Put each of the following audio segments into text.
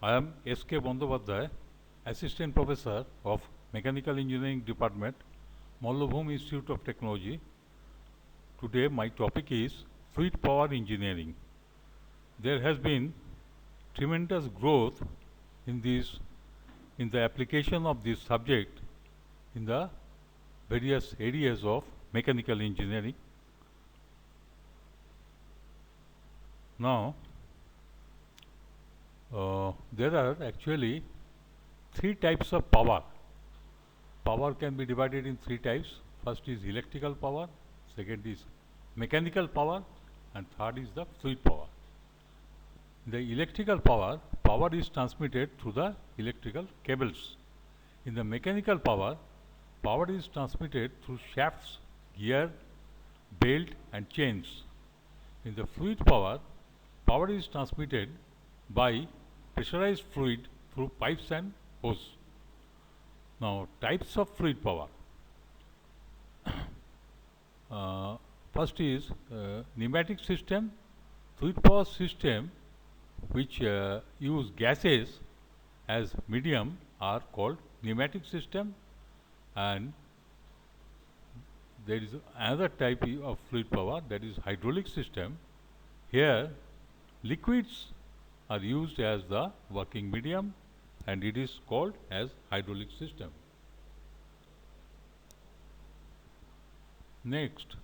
I am S.K. Bandyopadhyay, Assistant Professor of Mechanical Engineering Department, Mallabhum Institute of Technology. Today my topic is Fluid Power Engineering. There has been tremendous growth in the application of this subject in the various areas of mechanical engineering. Now, there are actually three types of power. Power can be divided in three types. First is electrical power, second is mechanical power, and third is the fluid power. In the electrical power, power is transmitted through the electrical cables. In the mechanical power, power is transmitted through shafts, gear, belt and chains. In the fluid power, power is transmitted by pressurized fluid through pipes and hose. Now, types of fluid power. First is pneumatic system. Fluid power system which use gases as medium are called pneumatic system, and there is another type of fluid power, that is hydraulic system. Here liquids are used as the working medium and it is called as hydraulic system. Next,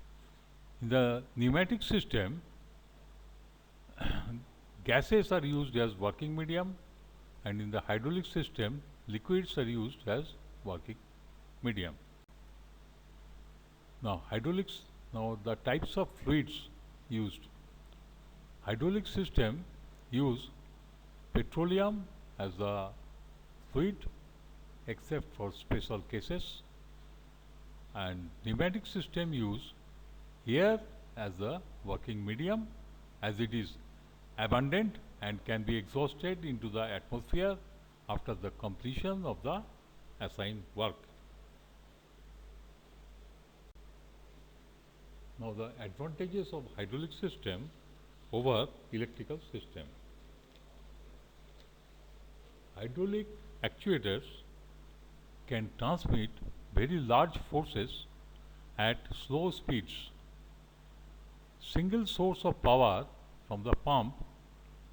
in the pneumatic system, gases are used as working medium, and in the hydraulic system, liquids are used as working medium. Now, the types of fluids used. Hydraulic system use petroleum as the fluid except for special cases, and pneumatic system use air as the working medium, as it is abundant and can be exhausted into the atmosphere after the completion of the assigned work. Now, the advantages of hydraulic system over electrical system. Hydraulic actuators can transmit very large forces at slow speeds. Single source of power from the pump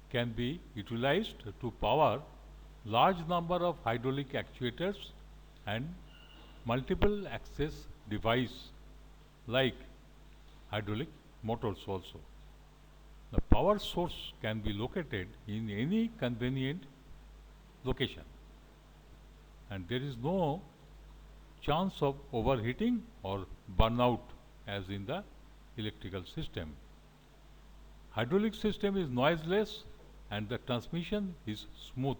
can be utilized to power large number of hydraulic actuators and multiple access device like hydraulic motors also. The power source can be located in any convenient location, and there is no chance of overheating or burnout as in the electrical system. Hydraulic system is noiseless and the transmission is smooth.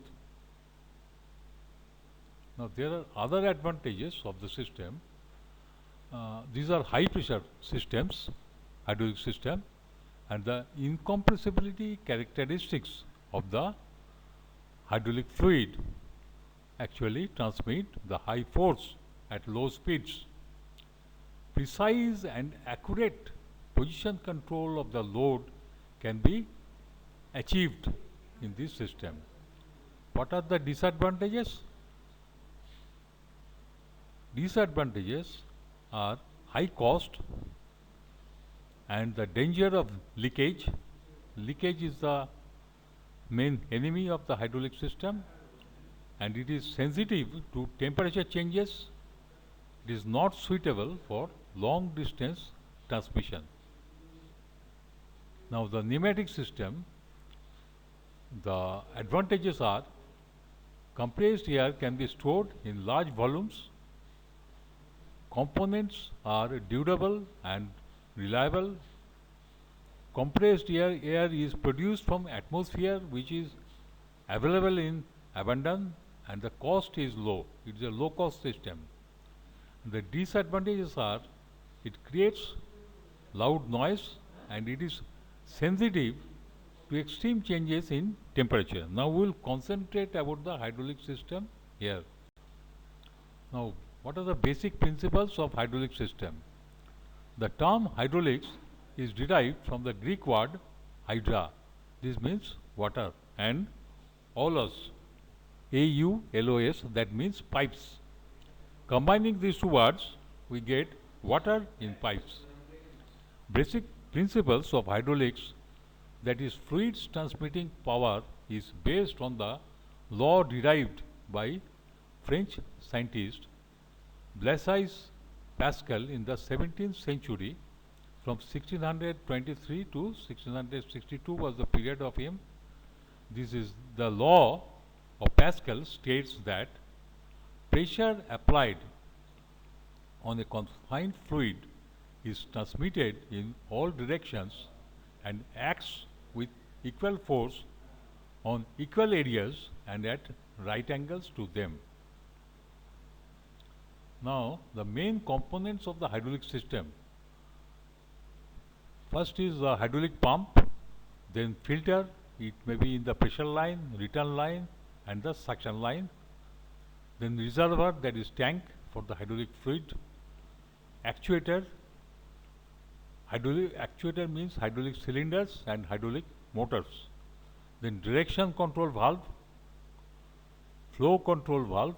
Now, there are other advantages of the system. These are high pressure systems, hydraulic system, and the incompressibility characteristics of the hydraulic fluid actually transmit the high force at low speeds. Precise and accurate position control of the load can be achieved in this system. What are the disadvantages? Disadvantages are high cost and the danger of leakage. Leakage is the main enemy of the hydraulic system, and it is sensitive to temperature changes. It is not suitable for long distance transmission. Now, the pneumatic system, the advantages are compressed air can be stored in large volumes, components are durable and reliable, compressed air is produced from atmosphere which is available in abundance, and the cost is low. It is a low cost system. The disadvantages are it creates loud noise and it is sensitive to extreme changes in temperature. Now, we will concentrate about the hydraulic system here. Now, what are the basic principles of hydraulic system? The term hydraulics is derived from the Greek word hydra. This means water, and aulos, AULOS, that means pipes. Combining these two words, we get water in pipes. Basic principles of hydraulics, that is fluids transmitting power, is based on the law derived by French scientist Blaise Pascal in the 17th century. From 1623 to 1662 was the period of him. This is the law of Pascal states that pressure applied on a confined fluid is transmitted in all directions and acts with equal force on equal areas and at right angles to them. Now, the main components of the hydraulic system. First is the hydraulic pump, then filter, it may be in the pressure line, return line and the suction line. Then reservoir, that is tank for the hydraulic fluid. Actuator, hydraulic actuator means hydraulic cylinders and hydraulic motors. Then direction control valve, flow control valve,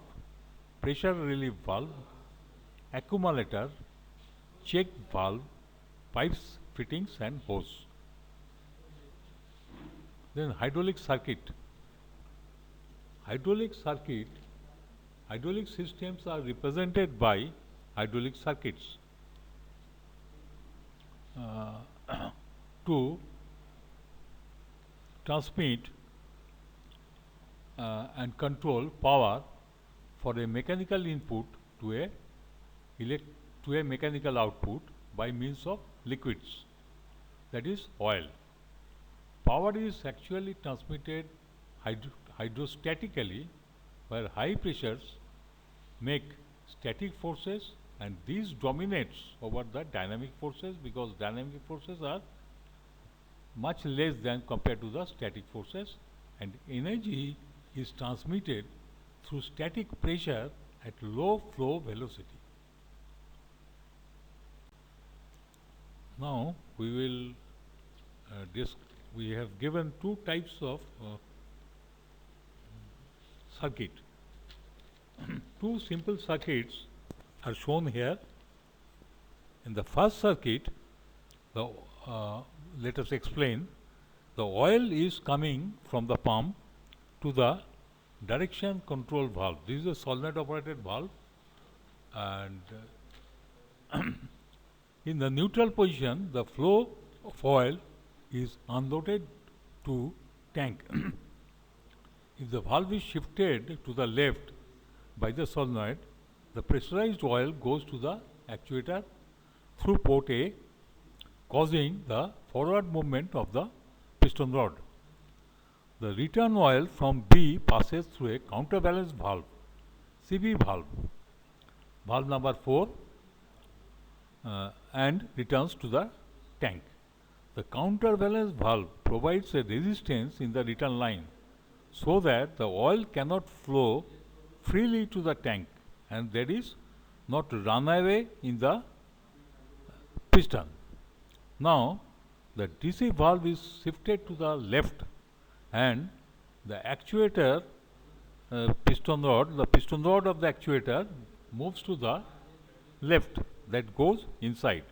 pressure relief valve, accumulator, check valve, pipes, fittings and hose. Then hydraulic circuit. Hydraulic systems are represented by hydraulic circuits. To transmit and control power for a mechanical input to a mechanical output by means of liquids, that is oil. Power is actually transmitted hydrostatically, where high pressures make static forces and these dominates over the dynamic forces, because dynamic forces are much less than compared to the static forces, and energy is transmitted through static pressure at low flow velocity. Now we will we have given two types of circuit. Two simple circuits are shown here. In the first circuit, let us explain. The oil is coming from the pump to the direction control valve. This is a solenoid operated valve, and in the neutral position, the flow of oil is unloaded to tank. If the valve is shifted to the left by the solenoid, the pressurized oil goes to the actuator through port A, causing the forward movement of the piston rod. The return oil from B passes through a counterbalance valve, CB valve, valve number 4, and returns to the tank. The counterbalance valve provides a resistance in the return line so that the oil cannot flow freely to the tank and that is not run away in the piston. Now, the DC valve is shifted to the left and the actuator the piston rod of the actuator moves to the left, that goes inside.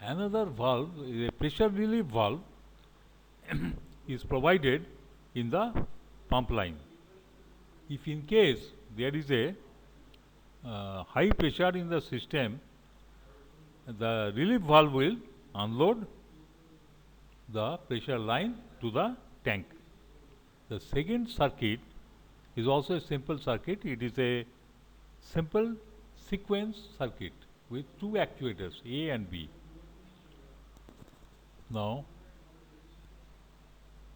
Another valve, a pressure relief valve, is provided in the pump line. If in case there is a high pressure in the system, the relief valve will unload the pressure line to the tank. The second circuit is also a simple circuit. It is a simple sequence circuit with two actuators, A and B. Now,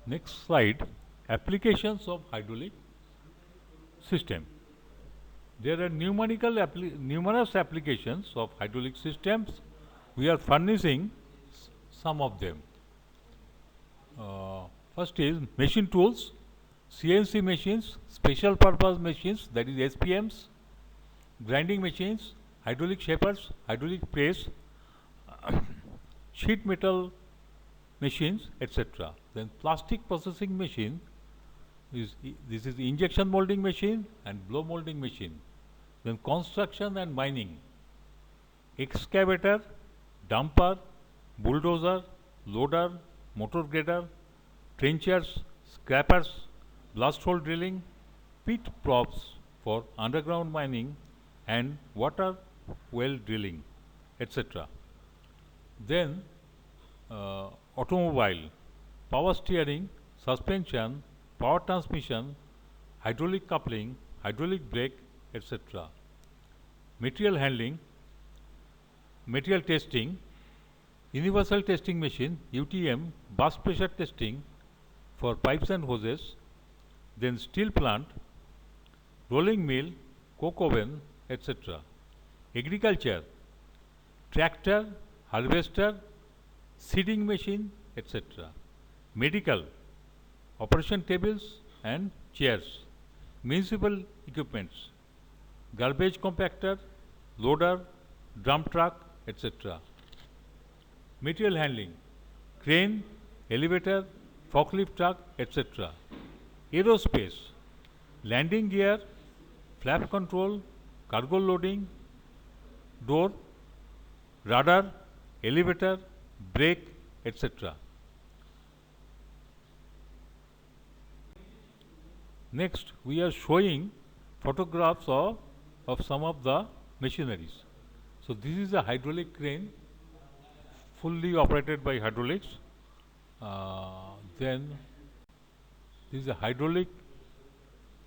next slide, applications of hydraulic system. There are numerous applications of hydraulic systems. We are furnishing some of them. First is machine tools, CNC machines, special purpose machines, that is SPMs, grinding machines, hydraulic shapers, hydraulic press, sheet metal machines, etc. Then plastic processing machine, this is injection molding machine and blow molding machine. Then construction and mining, excavator, dumper, bulldozer, loader, motor grader, trenchers, scrappers, blast hole drilling, pit props for underground mining and water well drilling, etc. Then automobile, power steering, suspension, power transmission, hydraulic coupling, hydraulic brake, etc. Material handling, material testing, universal testing machine, UTM, burst pressure testing for pipes and hoses, then steel plant, rolling mill, coke oven, etc. Agriculture, tractor, harvester, seeding machine, etc. Medical, operation tables and chairs. Municipal equipments, garbage compactor, loader, dump truck, etc. Material handling, crane, elevator, forklift truck, etc. Aerospace, landing gear, flap control, cargo loading, door, radar, elevator, brake, etc. Next, we are showing photographs of some of the machineries. So, this is a hydraulic crane fully operated by hydraulics. Then this is a hydraulic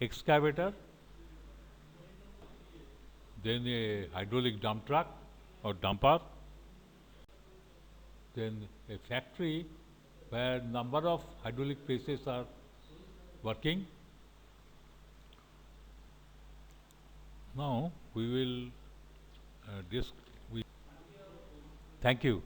excavator, then a hydraulic dump truck or dumper, then a factory where number of hydraulic presses are working. Now we will thank you.